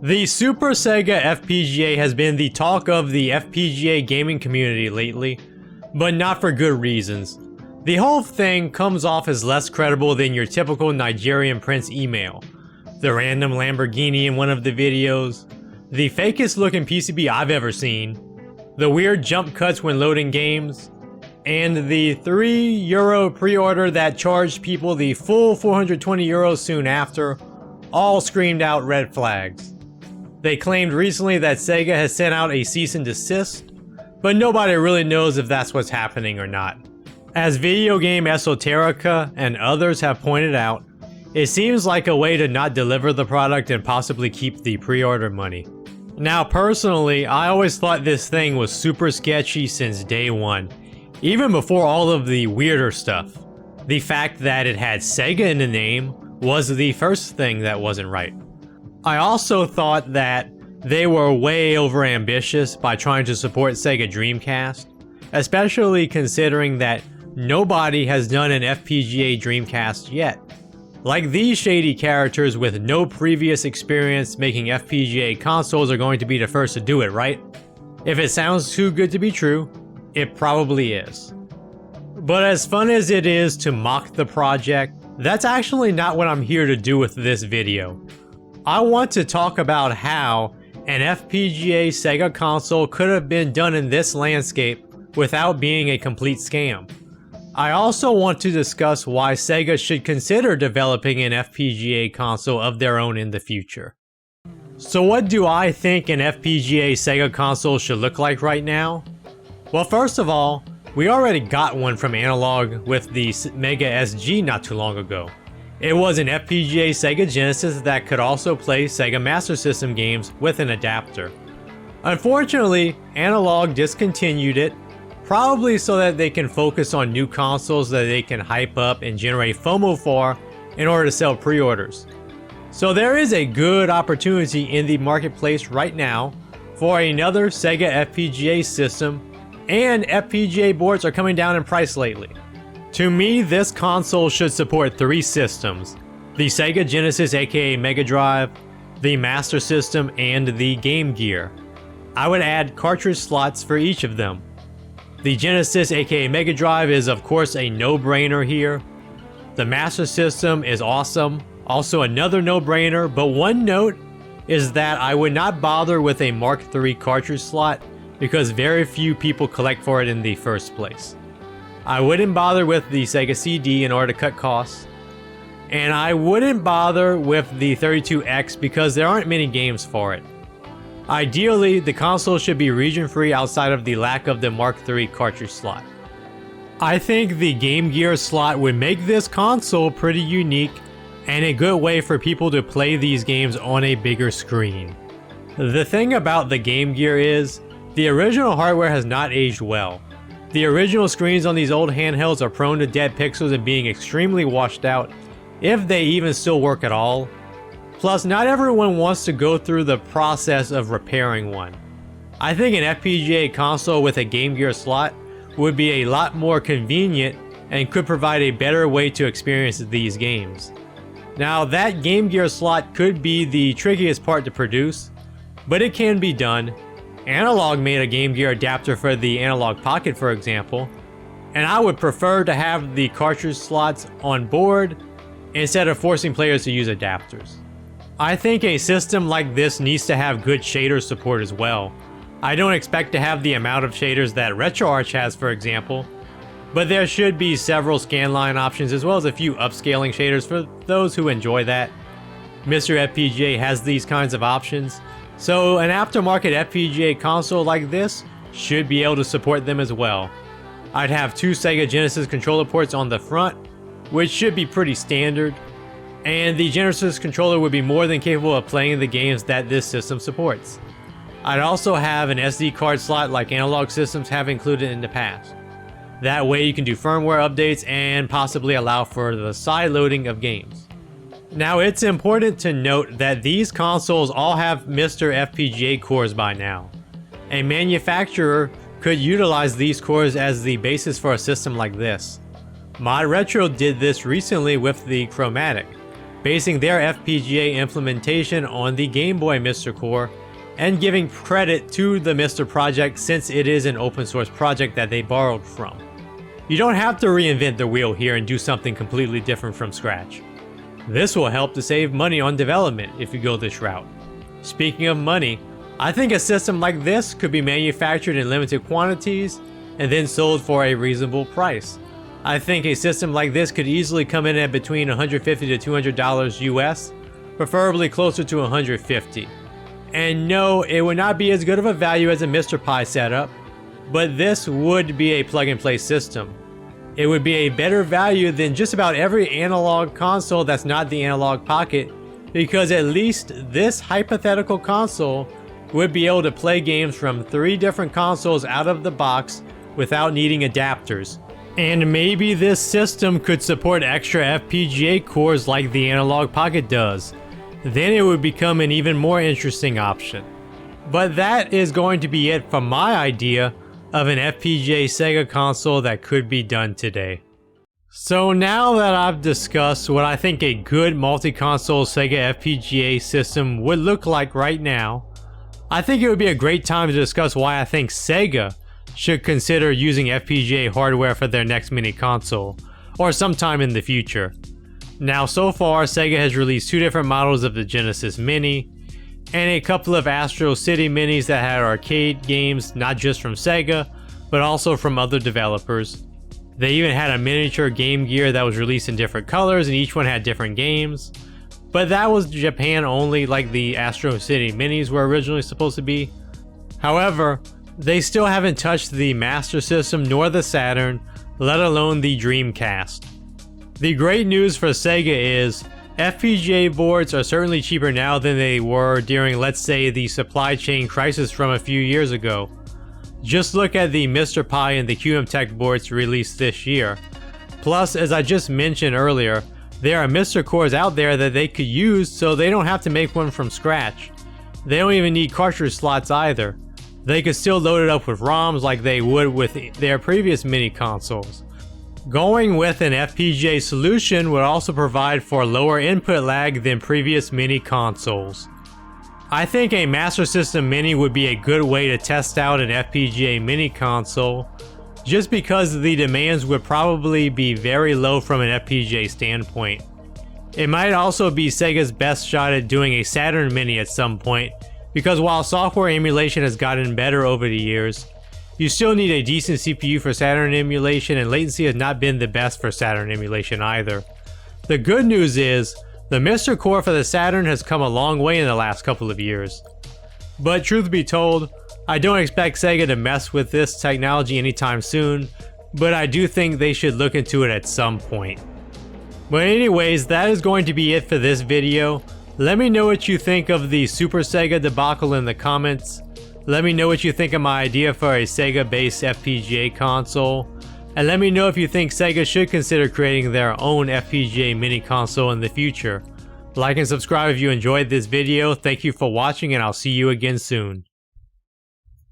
The SuperSEGA FPGA has been the talk of the FPGA gaming community lately, but not for good reasons. The whole thing comes off as less credible than your typical Nigerian prince email, the random Lamborghini in one of the videos, the fakest looking PCB I've ever seen, the weird jump cuts when loading games, and the €3 pre-order that charged people the full €420 soon after, all screamed out red flags. They claimed recently that Sega has sent out a cease and desist, but nobody really knows if that's what's happening or not. As Video Game Esoterica and others have pointed out, it seems like a way to not deliver the product and possibly keep the pre-order money. Now personally, I always thought this thing was super sketchy since day one, even before all of the weirder stuff. The fact that it had Sega in the name was the first thing that wasn't right. I also thought that they were way overambitious by trying to support Sega Dreamcast, especially considering that nobody has done an FPGA Dreamcast yet. Like these shady characters with no previous experience making FPGA consoles are going to be the first to do it, right? If it sounds too good to be true, it probably is. But as fun as it is to mock the project, that's actually not what I'm here to do with this video. I want to talk about how an FPGA Sega console could have been done in this landscape without being a complete scam. I also want to discuss why Sega should consider developing an FPGA console of their own in the future. So what do I think an FPGA Sega console should look like right now? Well, first of all, we already got one from Analogue with the Mega SG not too long ago. It was an FPGA Sega Genesis that could also play Sega Master System games with an adapter. Unfortunately, Analogue discontinued it, probably so that they can focus on new consoles that they can hype up and generate FOMO for in order to sell pre-orders. So there is a good opportunity in the marketplace right now for another Sega FPGA system, and FPGA boards are coming down in price lately. To me, this console should support 3 systems: the Sega Genesis aka Mega Drive, the Master System, and the Game Gear. I would add cartridge slots for each of them. The Genesis aka Mega Drive is of course a no-brainer here. The Master System is awesome, also another no-brainer, but one note is that I would not bother with a Mark III cartridge slot because very few people collect for it in the first place. I wouldn't bother with the Sega CD in order to cut costs, and I wouldn't bother with the 32X because there aren't many games for it. Ideally, the console should be region-free outside of the lack of the Mark III cartridge slot. I think the Game Gear slot would make this console pretty unique and a good way for people to play these games on a bigger screen. The thing about the Game Gear is, the original hardware has not aged well. The original screens on these old handhelds are prone to dead pixels and being extremely washed out, if they even still work at all. Plus, not everyone wants to go through the process of repairing one. I think an FPGA console with a Game Gear slot would be a lot more convenient and could provide a better way to experience these games. Now, that Game Gear slot could be the trickiest part to produce, but it can be done. Analogue made a Game Gear adapter for the Analogue Pocket, for example, and I would prefer to have the cartridge slots on board instead of forcing players to use adapters. I think a system like this needs to have good shader support as well. I don't expect to have the amount of shaders that RetroArch has, for example, but there should be several scanline options as well as a few upscaling shaders for those who enjoy that. Mr. FPGA has these kinds of options, so an aftermarket FPGA console like this should be able to support them as well. I'd have 2 Sega Genesis controller ports on the front, which should be pretty standard, and the Genesis controller would be more than capable of playing the games that this system supports. I'd also have an SD card slot like Analogue systems have included in the past. That way you can do firmware updates and possibly allow for the side loading of games. Now, it's important to note that these consoles all have Mr. FPGA cores by now. A manufacturer could utilize these cores as the basis for a system like this. Mod Retro did this recently with the Chromatic. basing their FPGA implementation on the Game Boy MiSTer core, and giving credit to the MiSTer project since it is an open source project that they borrowed from. You don't have to reinvent the wheel here and do something completely different from scratch. This will help to save money on development if you go this route. Speaking of money, I think a system like this could be manufactured in limited quantities and then sold for a reasonable price. I think a system like this could easily come in at between $150 to $200 US, preferably closer to $150. And no, it would not be as good of a value as a Mr. Pi setup, but this would be a plug-and-play system. It would be a better value than just about every analog console that's not the Analog Pocket, because at least this hypothetical console would be able to play games from 3 different consoles out of the box without needing adapters. And maybe this system could support extra FPGA cores like the Analog Pocket does. Then it would become an even more interesting option. But that is going to be it for my idea of an FPGA Sega console that could be done today. So now that I've discussed what I think a good multi-console Sega FPGA system would look like right now, I think it would be a great time to discuss why I think Sega should consider using FPGA hardware for their next mini console, or sometime in the future. Now so far, Sega has released 2 different models of the Genesis Mini, and a couple of Astro City Minis that had arcade games not just from Sega, but also from other developers. They even had a miniature Game Gear that was released in different colors and each one had different games. But that was Japan only, like the Astro City Minis were originally supposed to be. However, they still haven't touched the Master System nor the Saturn, let alone the Dreamcast. The great news for Sega is FPGA boards are certainly cheaper now than they were during, let's say, the supply chain crisis from a few years ago. Just look at the Mr. Pi and the QM-Tech boards released this year. Plus, as I just mentioned earlier, there are MiSTer cores out there that they could use, so they don't have to make one from scratch. They don't even need cartridge slots either. They could still load it up with ROMs like they would with their previous mini consoles. Going with an FPGA solution would also provide for lower input lag than previous mini consoles. I think a Master System Mini would be a good way to test out an FPGA mini console, just because the demands would probably be very low from an FPGA standpoint. It might also be Sega's best shot at doing a Saturn Mini at some point, because while software emulation has gotten better over the years, you still need a decent CPU for Saturn emulation, and latency has not been the best for Saturn emulation either. The good news is, the MiSTer core for the Saturn has come a long way in the last couple of years. But truth be told, I don't expect Sega to mess with this technology anytime soon, but I do think they should look into it at some point. But anyways, that is going to be it for this video. Let me know what you think of the Super Sega debacle in the comments. Let me know what you think of my idea for a Sega-based FPGA console. And let me know if you think Sega should consider creating their own FPGA mini console in the future. Like and subscribe if you enjoyed this video. Thank you for watching, and I'll see you again soon.